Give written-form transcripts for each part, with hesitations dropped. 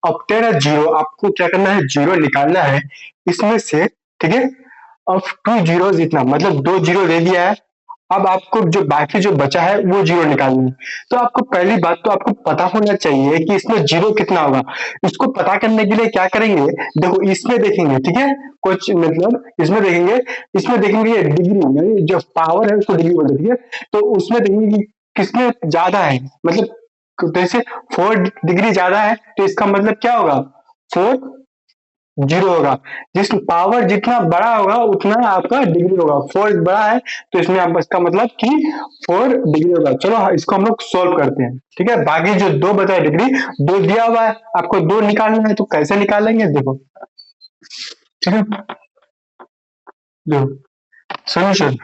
Obtain a zero, आपको क्या करना है, जीरो निकालना है इसमें से, ठीक है। ऑफ टू जीरो इतना, मतलब 2 जीरो दे दिया है। अब आपको जो बाकी जो बचा है वो जीरो निकालना है। तो आपको पहली बात तो आपको पता होना चाहिए कि इसमें जीरो कितना होगा। इसको पता करने के लिए क्या करेंगे, देखो इसमें देखेंगे, ठीक है, कुछ मतलब इसमें देखेंगे डिग्री, यानी जो पावर है उसको डिग्री बोलते हैं, ठीक है। तो उसमें देखेंगे कि किसमें ज्यादा है, मतलब जैसे 4 डिग्री ज्यादा है तो इसका मतलब क्या होगा, 4 जीरो होगा। जिस पावर जितना बड़ा होगा उतना आपका डिग्री होगा। 4 बड़ा है तो इसमें आप इसका मतलब कि 4 डिग्री होगा। चलो इसको हम लोग सोल्व करते हैं, ठीक है। बाकी जो 2 बचा है डिग्री, 2 दिया हुआ है, आपको 2 निकालना है, तो कैसे निकालेंगे देखो, ठीक है। देखो सोल्यूशन,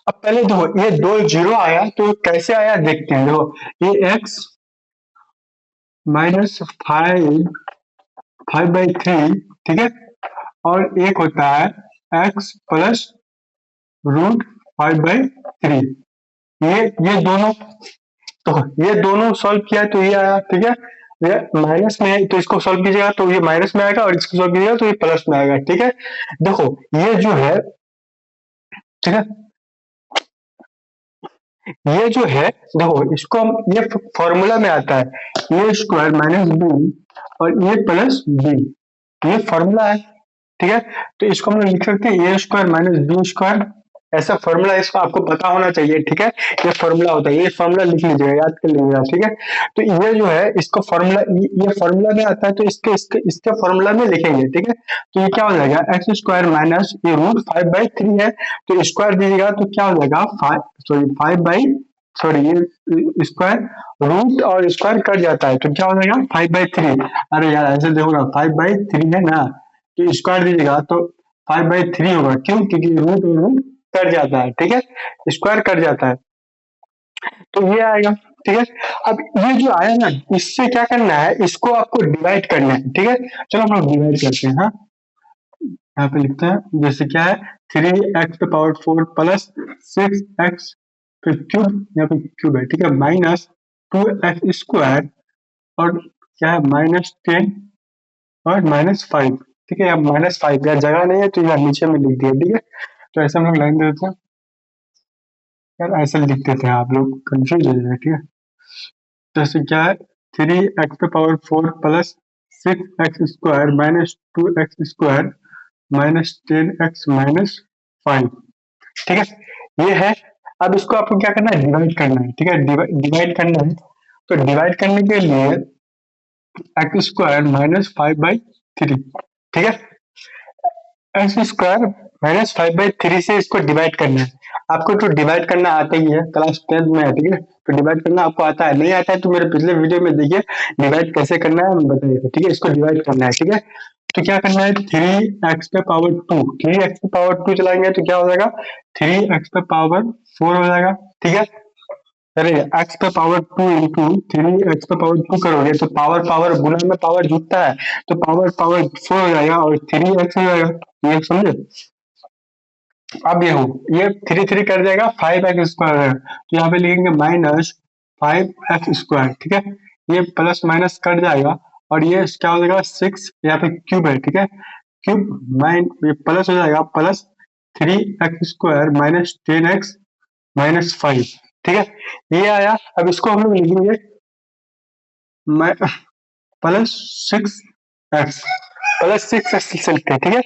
अब पहले देखो ये 2 जीरो आया तो कैसे आया देखते हैं। देखो ये x माइनस 5/3, ठीक है, और एक होता है x प्लस √5/3। ये दोनों, तो ये दोनों सॉल्व किया तो ये आया, ठीक है। ये माइनस में है तो इसको सॉल्व कीजिएगा तो ये माइनस में आएगा, और इसको सॉल्व कीजिएगा तो ये प्लस में आएगा, ठीक है। देखो ये जो है, ठीक है, ये जो है, देखो इसको हम, ये फॉर्मूला में आता है ए स्क्वायर माइनस बी और ए प्लस बी, ये फॉर्मूला है, ठीक है। तो इसको हम लोग लिख सकते हैं ए स्क्वायर माइनस बी स्क्वायर, ऐसा फॉर्मूला इसको आपको पता होना चाहिए, ठीक है। ये फॉर्मूला होता है, ये फॉर्मूला लिख लीजिएगा, याद कर लीजिएगा, ठीक है। तो ये जो है इसको फॉर्मूला, ये फॉर्मूला में आता है तो इसके इसके इसके फॉर्मूला में लिखेंगे, ठीक है। तो ये क्या हो जाएगा, एक्स स्क्वायर माइनस ये √5/3 है, तो स्क्वायर दीजिएगा तो क्या हो जाएगा, 5 ये स्क्वायर, रूट और स्क्वायर कट जाता है तो क्या हो जाएगा 5/3। अरे यार ऐसे देखो ना, 5/3 है ना, तो स्क्वायर दीजिएगा तो 5/3 होगा, क्यों, क्योंकि रूट और रूट कट जाता है, ठीक है, स्क्वायर कट जाता है, तो ये आएगा, ठीक है। अब ये जो आया ना, इससे क्या करना है, इसको आपको डिवाइड करना है, ठीक है। चलो हम लोग डिवाइड करते हैं, हाँ, यहाँ पे लिखते हैं, जैसे क्या है, 3x⁴ प्लस 6x फिर क्यूब, यहाँ पे क्यूब है, ठीक है, माइनस 2x² और क्या है, -10 और -5, ठीक है। अब -5 यार जगह नहीं है तो यार नीचे में लिख दिया, ठीक है। तो ऐसे हम लोग लाइन दे देते हैं, यार ऐसे लिख देते हैं, आप लोग कंफ्यूज हो जाएगा, ठीक है। जैसे क्या है, 3x⁴ plus 6x² minus 2x² -10x-5, ठीक है, ये है। अब इसको आपको क्या करना है, डिवाइड करना है, ठीक है, डिवाइड करना है। तो डिवाइड करने के लिए x² -5/3, ठीक है, x² -5/3 से इसको डिवाइड करना है। आपको तो डिवाइड करना आता ही है, क्लास 10th में है, ठीक है। तो डिवाइड करना आपको आता है, नहीं आता है तो मेरे पिछले वीडियो में देखिए डिवाइड कैसे करना है, हम बताइए, ठीक है। इसको डिवाइड करना है, ठीक है। तो क्या करना है, 3x⁴ चलाएंगे तो क्या हो जाएगा, 3x⁴ हो जाएगा, ठीक है। अरे x⁴ इंटू 3x⁴ करोगे तो पावर पावर गुना में पावर जुटता है, तो पावर पावर 4 हो जाएगा और 3x हो जाएगा, ये समझे। अब ये 3 कट जाएगा, 5x² तो यहाँ पे लिखेंगे -5x², ठीक है। ये प्लस माइनस कट जाएगा और ये क्या हो जाएगा, 6, यहाँ पे क्यूब है, ठीक है, क्यूब ये प्लस हो जाएगा, प्लस 3x² -10x-5, ठीक है, ये आया। अब इसको हम लोग लिखेंगे +6x से लिखते हैं, ठीक है।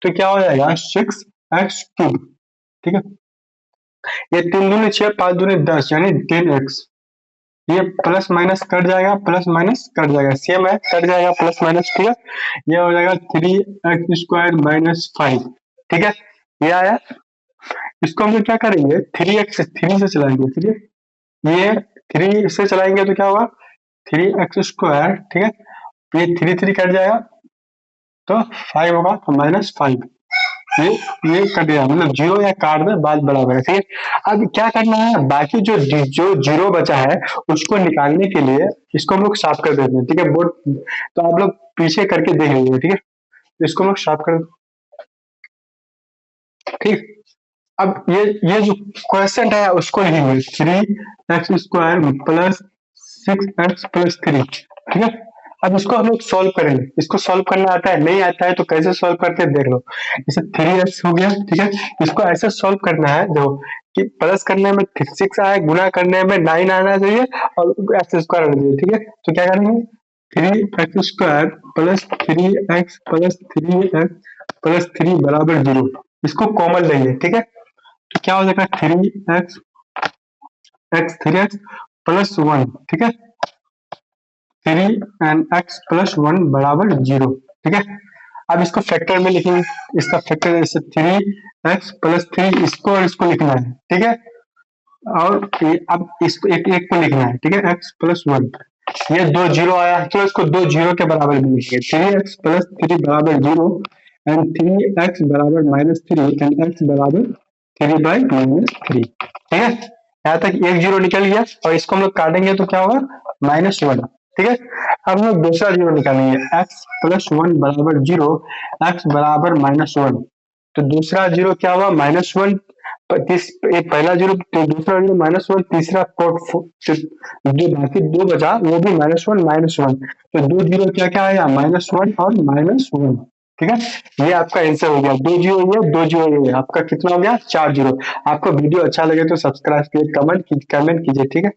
तो क्या हो जाएगा, 6x³, ठीक है। ये 3 दूनी 6, 5 दूनी 10 यानी 10x। ये प्लस माइनस कट जाएगा, प्लस माइनस कट जाएगा, सेम है, कट जाएगा प्लस माइनस, ठीक है। ये हो जाएगा 3x² -5, ठीक है, ये आया। इसको हम लोग क्या करेंगे, 3 से चलाएंगे, ठीक है। ये 3 से चलाएंगे तो क्या होगा, 3x², ठीक है। ये 3 कट जाएगा तो 5 होगा, तो -5, ये कट गया, मतलब जीरो या काट दे, बात बराबर है, ठीक है। अब क्या करना है, बाकी जो जो जीरो बचा है उसको निकालने के लिए इसको हम लोग साफ कर देते हैं, ठीक है। बोर्ड तो आप लोग पीछे करके देख लीजिए, ठीक है। इसको हम लोग साफ कर, ठीक। अब ये जो क्वेश्चन है उसको लिखेंगे 3x² + 6x + 3, ठीक है। अब इसको हम लोग सॉल्व करेंगे, इसको सॉल्व करना आता है, नहीं आता है तो कैसे सॉल्व करते हैं देख लो। जैसे 3x हो गया, ठीक है, इसको ऐसे सॉल्व करना है जो कि प्लस करने में 6 आए, गुना करने में 9 आना चाहिए और एक्स स्क्वायर आना चाहिए, ठीक है। तो क्या करेंगे, 3x² plus 3x plus 3x+3 बराबर 0, इसको कॉमन लेंगे, ठीक है। तो क्या हो जाएगा 3x प्लस 1, ठीक है, 3 and x+1 बराबर 0, ठीक है। अब इसको फैक्टर में लिखेंगे, इसका फैक्टर जैसे 3x+3, इसको और इसको लिखना है, ठीक है। और अब इसको एक एक को लिखना है, ठीक है, x+1, ये 2 जीरो आया तो इसको 2 जीरो के बराबर भी लिखेंगे, 3x+3 बराबर 0 एंड 3x बराबर -3 एंड x बराबर 3/-3, ठीक है। यहाँ तक एक जीरो निकल गया और इसको हम लोग काटेंगे तो क्या होगा, -1, ठीक है। अब हम लोग दूसरा जीरो निकालेंगे, x+1 बराबर 0, x बराबर -1, तो दूसरा जीरो क्या हुआ, -1, एक पहला जीरो तो दूसरा जीरो -1, तीसरा जो बाकी दो बचा वो भी -1, तो दो जीरो क्या क्या आया, -1 और -1, ठीक है। ये आपका आंसर हो गया, दो जीरो ये, दो जीरो ये, आपका कितना हो गया, 4 जीरो। आपको वीडियो अच्छा लगे तो सब्सक्राइब कीजिए, कमेंट कीजिए, ठीक है।